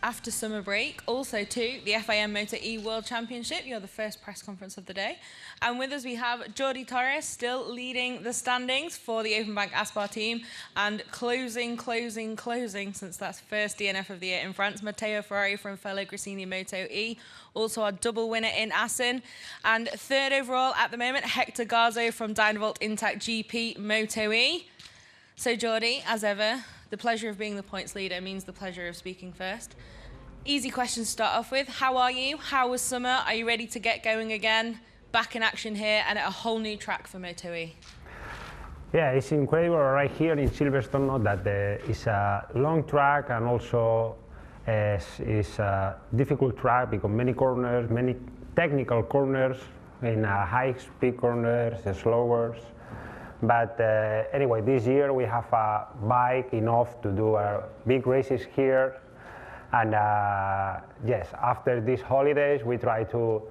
after summer break. Also, too, the FIM MotoE World Championship. You're the first press conference of the day. And with us, we have Jordi Torres still leading the standings for the Open Bank Aspar team. And closing, since that's first DNF of the year in France, Matteo Ferrari from fellow Gresini MotoE. Also our double winner in Assen. And third overall at the moment, Hector Garzo from Dynavolt Intact GP MotoE. So, Jordi, as ever, the pleasure of being the points leader means the pleasure of speaking first. Easy question to start off with. How are you? How was summer? Are you ready to get going again? Back in action here and at a whole new track for MotoE. Yeah, it's incredible right here in Silverstone that it's a long track and also it's a difficult track because many corners, many technical corners, in high speed corners, slower. But anyway, this year we have a bike enough to do big races here. And yes, after these holidays, we try to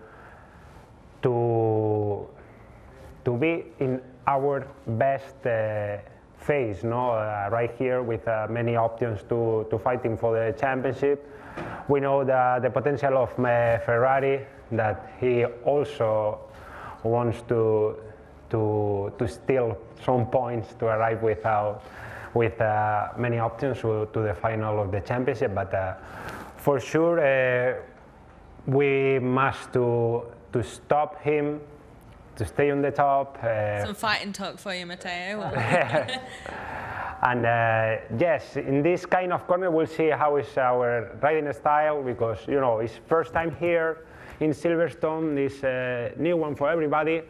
be in our best phase, no? Right here with many options to fighting for the championship. We know the potential of Ferrari, that he also wants to steal some points to arrive with many options to the final of the championship. But for sure, we must to stop him, to stay on the top. Some fighting talk for you, Matteo. And yes, in this kind of corner, we'll see how is our riding style, because you know it's first time here in Silverstone. This new one for everybody.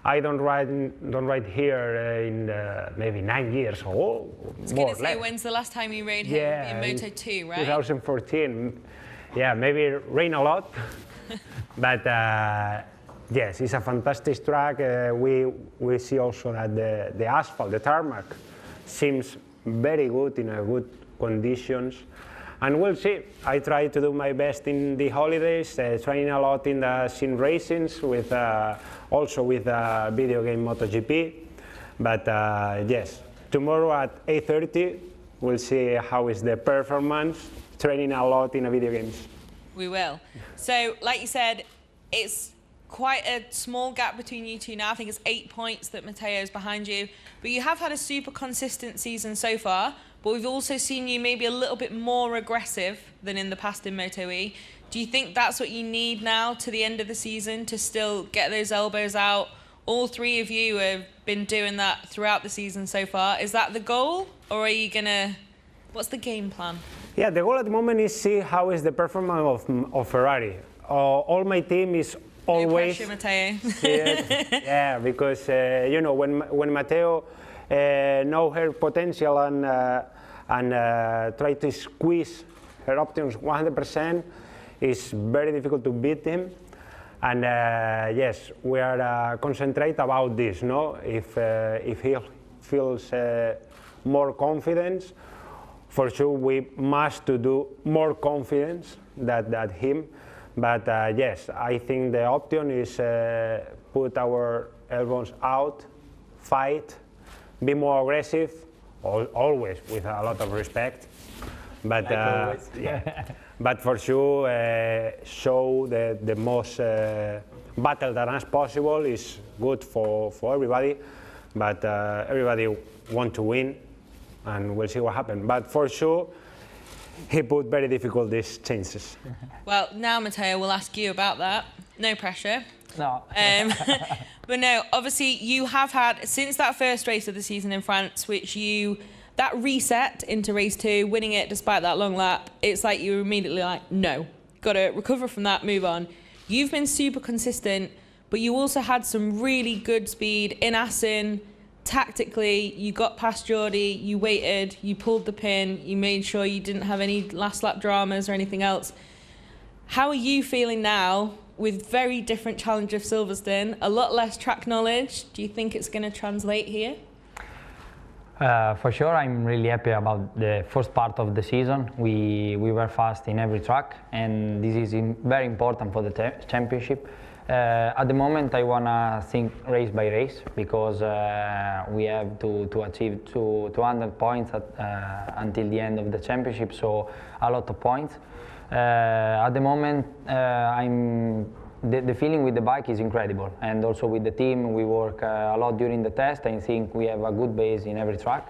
I don't ride here in maybe 9 years or I was going to say, when's the last time you rode here? In Moto2, right? 2014. Yeah, maybe rain a lot, but yes, it's a fantastic track. We see also that the asphalt, the tarmac, seems very good, in a good conditions. And we'll see. I try to do my best in the holidays, training a lot in the sim racings, with also with video game MotoGP. But yes, tomorrow at 8:30, we'll see how is the performance, training a lot in the video games. We will. So, like you said, it's quite a small gap between you two now. I think it's 8 points that Matteo's behind you. But you have had a super consistent season so far. But we've also seen you maybe a little bit more aggressive than in the past in MotoE. Do you think that's what you need now to the end of the season, to still get those elbows out? All three of you have been doing that throughout the season so far. Is that the goal, or are you gonna? What's the game plan? Yeah, the goal at the moment is see how is the performance of Ferrari. All my team is always. No pressure, Matteo. Yeah, because you know when Matteo know her potential and try to squeeze her options 100%, it's very difficult to beat him. And yes, we are concentrate about this. No, if he feels more confidence, for sure we must to do more confidence than him. But yes, I think the option is put our elbows out, fight, be more aggressive, always with a lot of respect. But yeah, but for sure, show the most battle that as possible is good for everybody. But everybody want to win, and we'll see what happens. But for sure, he put very difficult these chances. Well, now Matteo, we'll ask you about that. No pressure. No. But no, obviously you have had, since that first race of the season in France, that reset into race 2, winning it despite that long lap, it's like you were immediately like, no, got to recover from that, move on. You've been super consistent, but you also had some really good speed in Assen. Tactically, you got past Jordi, you waited, you pulled the pin, you made sure you didn't have any last lap dramas or anything else. How are you feeling now with very different challenge of Silverstone, a lot less track knowledge? Do you think it's going to translate here? For sure, I'm really happy about the first part of the season. We were fast in every track, and this is very important for the championship. At the moment, I want to think race by race, because we have to achieve 200 points until the end of the championship, so a lot of points. At the moment, the feeling with the bike is incredible, and also with the team, we work a lot during the test. I think we have a good base in every track.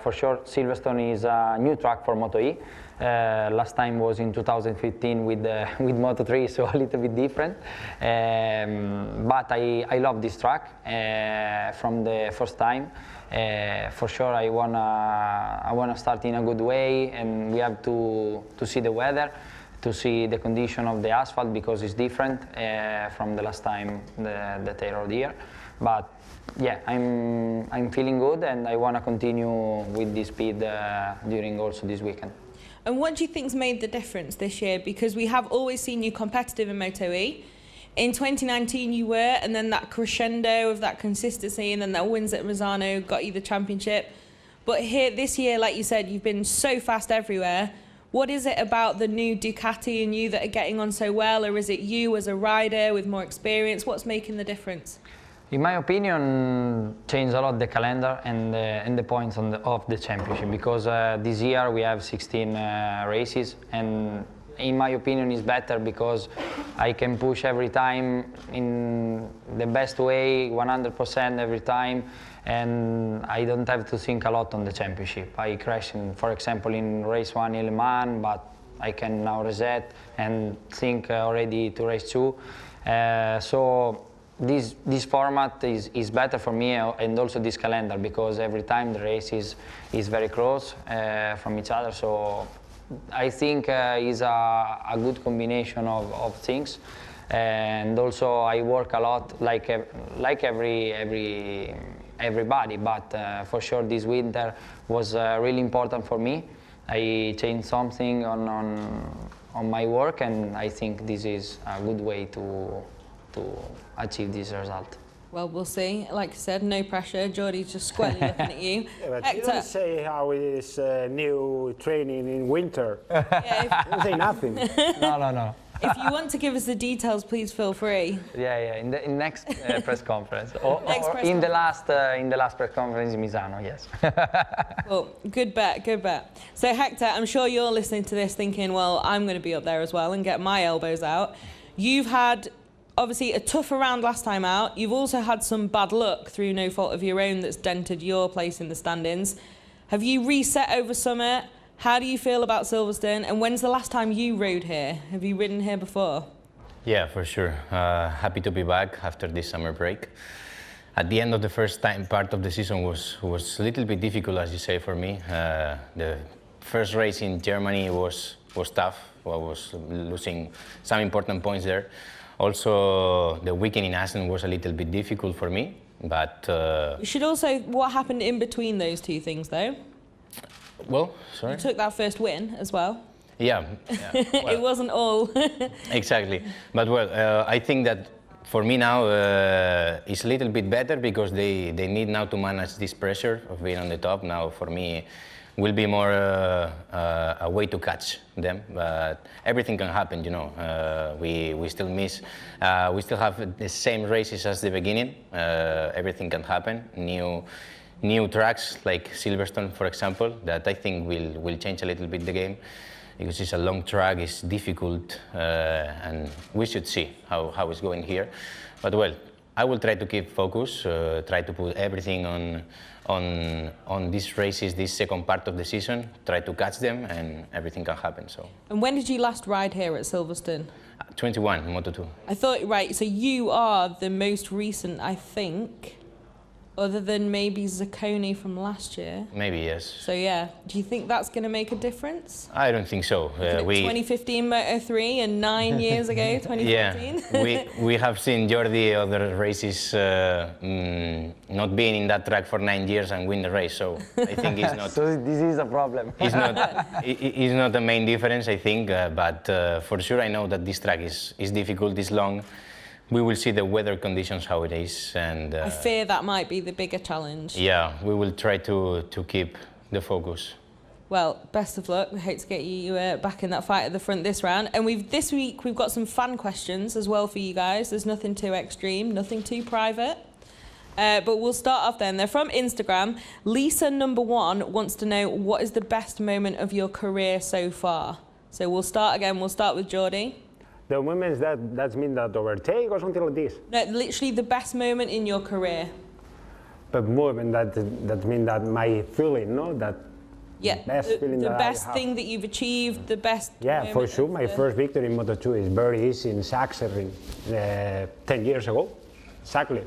For sure, Silverstone is a new track for MotoE. Last time was in 2015 with MotoE, so a little bit different. But I love this track from the first time. For sure, I wanna start in a good way, and we have to see the weather, to see the condition of the asphalt, because it's different from the last time, the tail of the year. But yeah, I'm feeling good, and I want to continue with this speed during also this weekend. And what do you think's made the difference this year? Because we have always seen you competitive in MotoE. In 2019 you were, and then that crescendo of that consistency, and then that wins at Misano got you the championship. But here this year, like you said, you've been so fast everywhere. What is it about the new Ducati and you that are getting on so well, or is it you as a rider with more experience? What's making the difference? In my opinion, changed a lot the calendar and the points of the championship, because this year we have 16 races, and in my opinion it's better because I can push every time in the best way, 100% every time, and I don't have to think a lot on the championship. I crashed, for example, in race 1 in Le Mans, but I can now reset and think already to race 2. So this format is better for me, and also this calendar, because every time the race is very close from each other. So I think is a good combination of things, and also I work a lot like everybody, but for sure this winter was really important for me. I changed something on my work, and I think this is a good way to achieve this result. Well, we'll see. Like I said, no pressure. Jordi's just squarely looking at you. Yeah, but Hector. you don't say how is new training in winter. Yeah, You don't say nothing. No. if you want to give us the details, please feel free. Yeah. In next press conference, or Press in the last press conference in Misano, yes. Well, good bet, good bet. So Hector, I'm sure you're listening to this thinking, well, I'm going to be up there as well and get my elbows out. You've had obviously a tougher round last time out. You've also had some bad luck through no fault of your own that's dented your place in the standings. Have you reset over summer? How do you feel about Silverstone? And when's the last time you rode here? Have you ridden here before? Yeah, for sure. Happy to be back after this summer break. At the end of the first part of the season was a little bit difficult, as you say, for me. The first race in Germany was tough. I was losing some important points there. Also, the weekend in Assen was a little bit difficult for me, but... You should also, what happened in between those two things, though? Well, sorry? You took that first win as well. Yeah. Well, it wasn't all. Exactly. But, well, I think that for me now it's a little bit better, because they need now to manage this pressure of being on the top. Now, for me, will be more a way to catch them, but everything can happen, you know. We still miss, we still have the same races as the beginning. Everything can happen. New tracks like Silverstone, for example, that I think will change a little bit the game, because it's a long track, it's difficult, and we should see how it's going here. But well, I will try to keep focus, try to put everything on these races, this second part of the season, try to catch them, and everything can happen. So. And when did you last ride here at Silverstone? 21, Moto2. I thought, right, so you are the most recent, I think, other than maybe Zacconi from last year. Maybe, yes. So yeah, do you think that's going to make a difference? I don't think so. 2015 Moto3 and 9 years ago, 2014? Yeah, we have seen Jordi other races not being in that track for 9 years and win the race, so I think it's not... So this is a problem. It's not the main difference, I think, but for sure I know that this track is difficult, it's long. We will see the weather conditions, how it is, and... I fear that might be the bigger challenge. Yeah, we will try to keep the focus. Well, best of luck. We hope to get you back in that fight at the front this round. And this week we've got some fan questions as well for you guys. There's nothing too extreme, nothing too private. But we'll start off then. They're from Instagram. Lisa #1 wants to know, what is the best moment of your career so far? So we'll start again. We'll start with Jordi. The moments that mean that overtake or something like this. No, literally the best moment in your career. But moment that mean that my feeling, no, that Yeah, best feeling the that best I have. thing that you've achieved, the best. Yeah, for moment sure. of My the- first victory in MotoE is very easy in Sachsenring, 10 years ago. Exactly.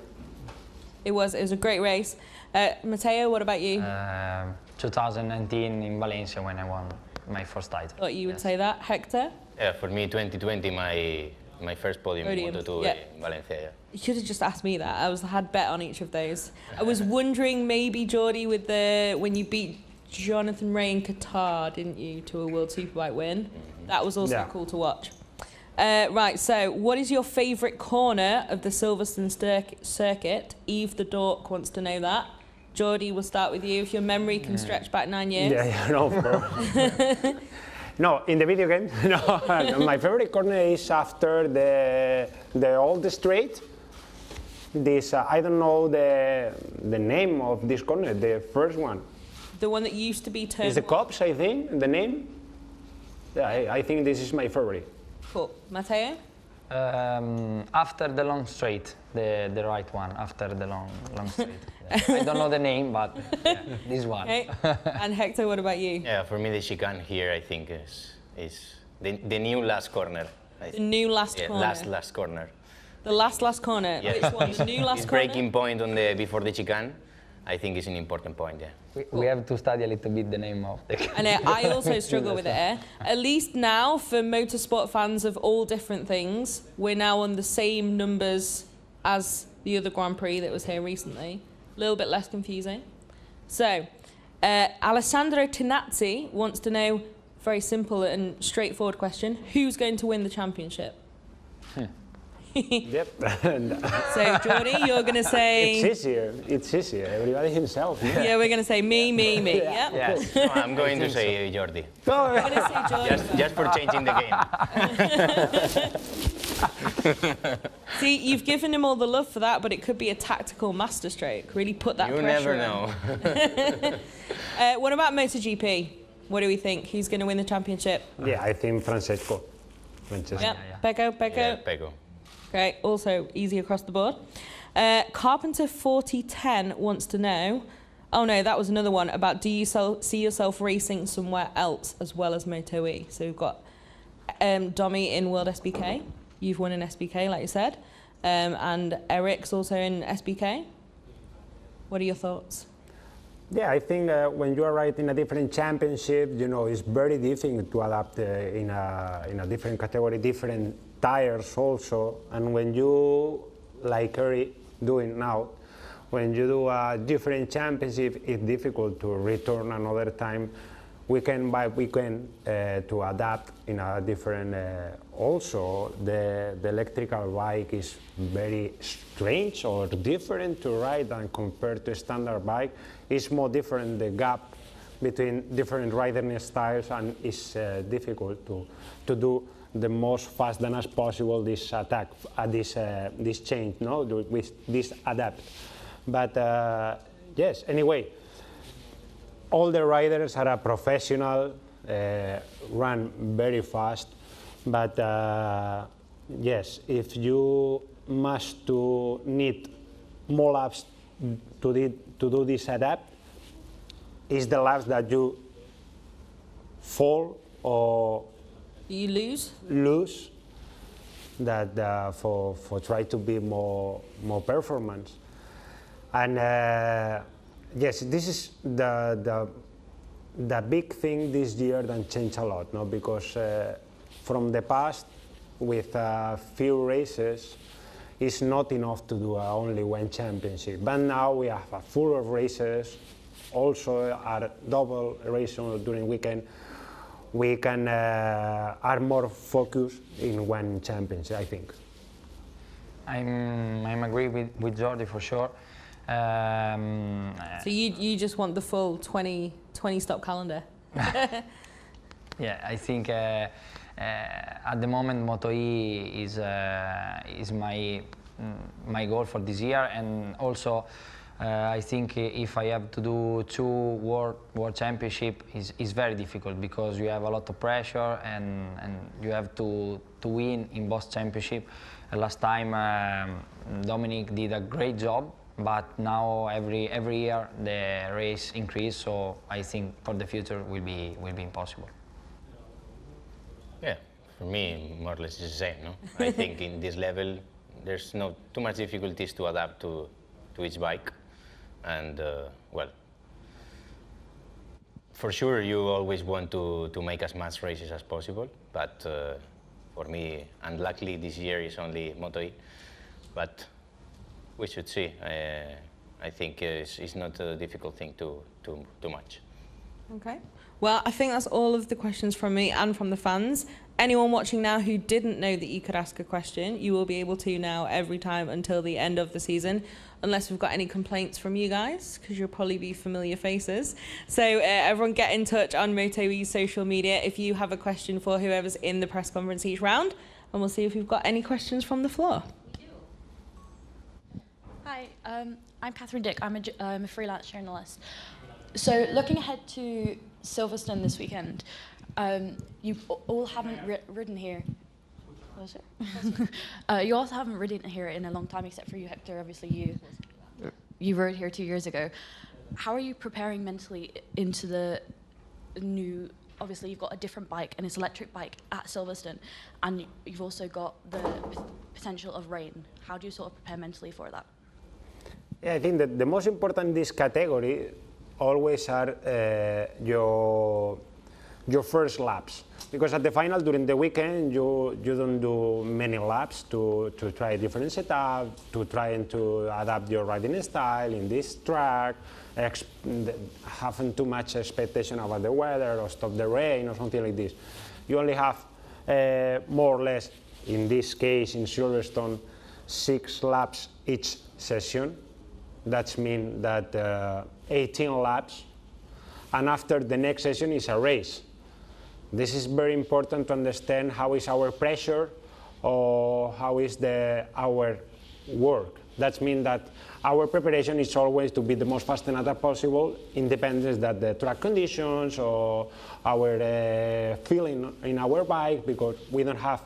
It was a great race. Matteo, what about you? 2019 in Valencia when I won my first title. Thought you would say that. Hector? Yeah, for me, 2020, my first podium in Podium, MotoE yeah. in Valencia. Yeah. You should have just asked me that. I had bet on each of those. I was wondering maybe, Jordi, with when you beat Jonathan Ray in Qatar, didn't you, to a World Superbike win? That was also Yeah. cool to watch. Right, so what is your favourite corner of the Silverstone circuit? Eve the Dork wants to know that. Jordi, we'll start with you. If your memory can stretch back 9 years. Yeah, no, of course. No, in the video game, no. My favorite corner is after the old straight. This I don't know the name of this corner. The first one The one that used to be turned. is the Cops, I think. The name. Yeah, I think this is my favorite. Cool. Matteo? After the long straight, the right one, after the long straight. Yeah. I don't know the name, but yeah, this one. Okay. And Hector, what about you? Yeah, for me, the chicane here, I think, is the new last corner. The new last Yeah, corner. last corner. The last corner. Yeah. Which one? The new last This corner? breaking point before the chicane, I think is an important point. Yeah. We have to study a little bit the name of the. And I also struggle with it. At least now, for motorsport fans of all different things, we're now on the same numbers as the other Grand Prix that was here recently. A little bit less confusing. So, Alessandro Tinazzi wants to know, very simple and straightforward question, who's going to win the championship? Yep. So, Jordi, you're going to say... It's easier. Everybody himself. Yeah. Yeah, we're going to say me. Yep. Yes. No, I'm going to say Jordi, I'm going to say Jordi. just for changing the game. See, you've given him all the love for that, but it could be a tactical masterstroke. Really put that You pressure never on. know. What about MotoGP? What do we think? Who's going to win the championship? Yeah, I think Francesco. Yep. yeah. Pecco. Yeah, Pecco. Great. Also easy across the board. Carpenter 4010 wants to know. Oh no, that was another one about. Do you see yourself racing somewhere else as well as MotoE? So we've got Domi in World SBK. You've won in SBK, like you said, and Eric's also in SBK. What are your thoughts? Yeah, I think when you are riding a different championship, you know, it's very difficult to adapt in a different category, different tires also. And when you, like Eric doing now, when you do a different championship, it's difficult to return another time, weekend by weekend, to adapt in a different. Also, the electrical bike is very strange or different to ride than compared to a standard bike. It's more different, the gap between different riding styles, and it's difficult to do the most fast as possible this attack, this change, no, with this adapt. But yes, anyway, all the riders are a professional, run very fast, but yes, if you must need more laps to do this adapt, is the laps that you fall or You lose that for try to be more performance. And yes, this is the big thing this year that changed a lot, no? Because from the past, with a few races, it's not enough to do only one championship. But now we have a full of races, also a double race during weekend. We can are more focused in one championship, I think. I'm agree with Jordi for sure. So you just want the full 20 stop calendar? Yeah, I think at the moment MotoE is my goal for this year, and also I think if I have to do 2 world championship is very difficult because you have a lot of pressure and you have to win in both championship. Last time Dominic did a great job, but now every year the race increase, so I think for the future will be impossible. Yeah, for me more or less it's the same. No, I think in this level there's not too much difficulties to adapt to each bike. And well, for sure you always want to make as much races as possible, but for me, unluckily this year is only MotoE, but we should see. I think it's not a difficult thing too much. Okay. Well, I think that's all of the questions from me and from the fans. Anyone watching now who didn't know that you could ask a question, you will be able to now every time until the end of the season, unless we've got any complaints from you guys, because you'll probably be familiar faces. So everyone get in touch on MotoE's social media if you have a question for whoever's in the press conference each round, and we'll see if we've got any questions from the floor. Hi, I'm Catherine Dick. I'm a freelance journalist. So looking ahead to Silverstone this weekend, you all haven't ridden here. Was it? You also haven't ridden here in a long time, except for you, Hector. Obviously, you rode here 2 years ago. How are you preparing mentally into the new? Obviously, you've got a different bike, and it's an electric bike at Silverstone, and you've also got the potential of rain. How do you sort of prepare mentally for that? Yeah, I think that the most important in this category always are your first laps, because at the final during the weekend you don't do many laps to try a different setup, to try and to adapt your riding style in this track, having too much expectation about the weather or stop the rain or something like this. You only have more or less, in this case in Silverstone, 6 laps each session. That means that 18 laps, and after the next session is a race. This is very important to understand how is our pressure or how is our work. That means that our preparation is always to be the most fast and adaptable possible, independent that the track conditions or our feeling in our bike, because we don't have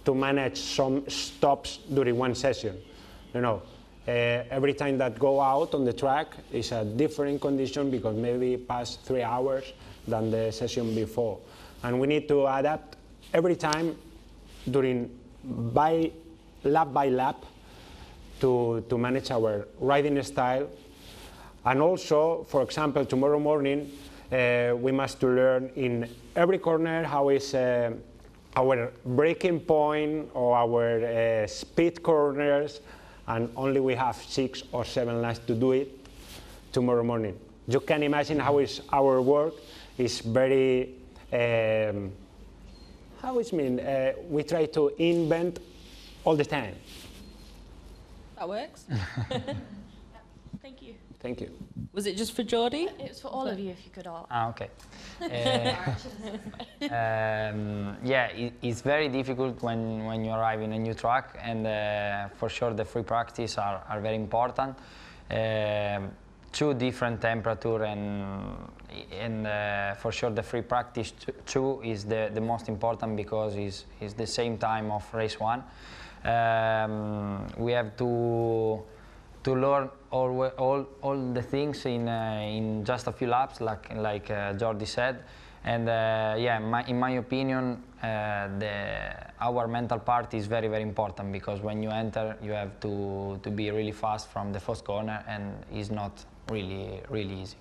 to manage some stops during one session. You know, every time that go out on the track is a different condition because maybe past 3 hours than the session before. And we need to adapt every time during by lap to manage our riding style. And also, for example, tomorrow morning, we must to learn in every corner how is our braking point or our speed corners, and only we have 6 or 7 laps to do it tomorrow morning. You can imagine how is our work is very, how is mean, we try to invent all the time. That works. Thank you. Thank you. Was it just for Jordi? It's for all of you, if you could all. Okay. Yeah, it's very difficult when you arrive in a new track, and for sure the free practice are very important. 2 different temperature, and for sure the free practice 2 is the most important because it's the same time of race 1. We have to learn all the things in just a few laps, like Jordi said, and yeah, in my opinion, our mental part is very, very important, because when you enter, you have to be really fast from the first corner, and it's not really easy.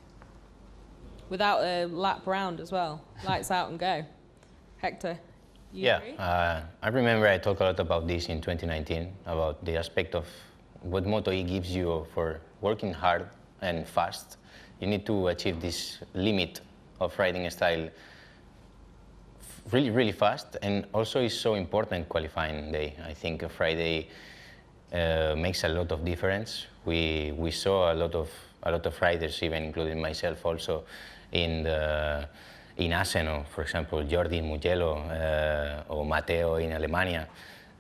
Without a lap round as well, lights out and go. Hector, you agree? I remember I talked a lot about this in 2019, about the aspect of what MotoE gives you for working hard and fast. You need to achieve this limit of riding style really fast, and also is so important qualifying day. I think Friday makes a lot of difference. We saw a lot of riders, even including myself also, in Aseno, for example, Jordi Mugello or Matteo in Alemania.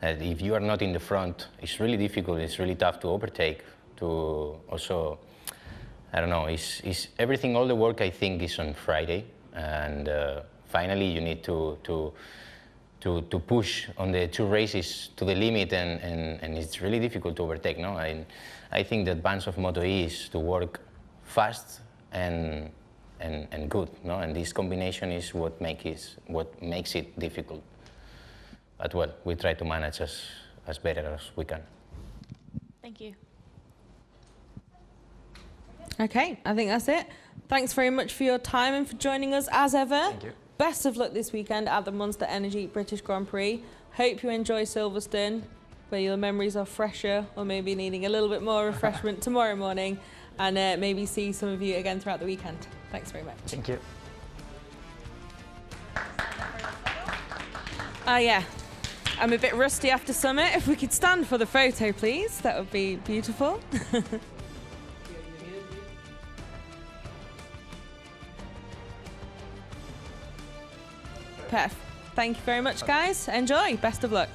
If you are not in the front, it's really difficult, it's really tough to overtake, to also I don't know, is everything, all the work I think is on Friday, and finally you need to push on the 2 races to the limit, and it's really difficult to overtake. No, I think the advance of MotoE is to work fast and good. No, and this combination is what makes it difficult. But well, we try to manage as better as we can. Thank you. Okay, I think that's it. Thanks very much for your time and for joining us as ever. Thank you. Best of luck this weekend at the Monster Energy British Grand Prix. Hope you enjoy Silverstone, where your memories are fresher, or maybe needing a little bit more refreshment tomorrow morning, and maybe see some of you again throughout the weekend. Thanks very much. Thank you. Yeah, I'm a bit rusty after Summit. If we could stand for the photo, please, that would be beautiful. Perf. Thank you very much, guys. Enjoy. Best of luck.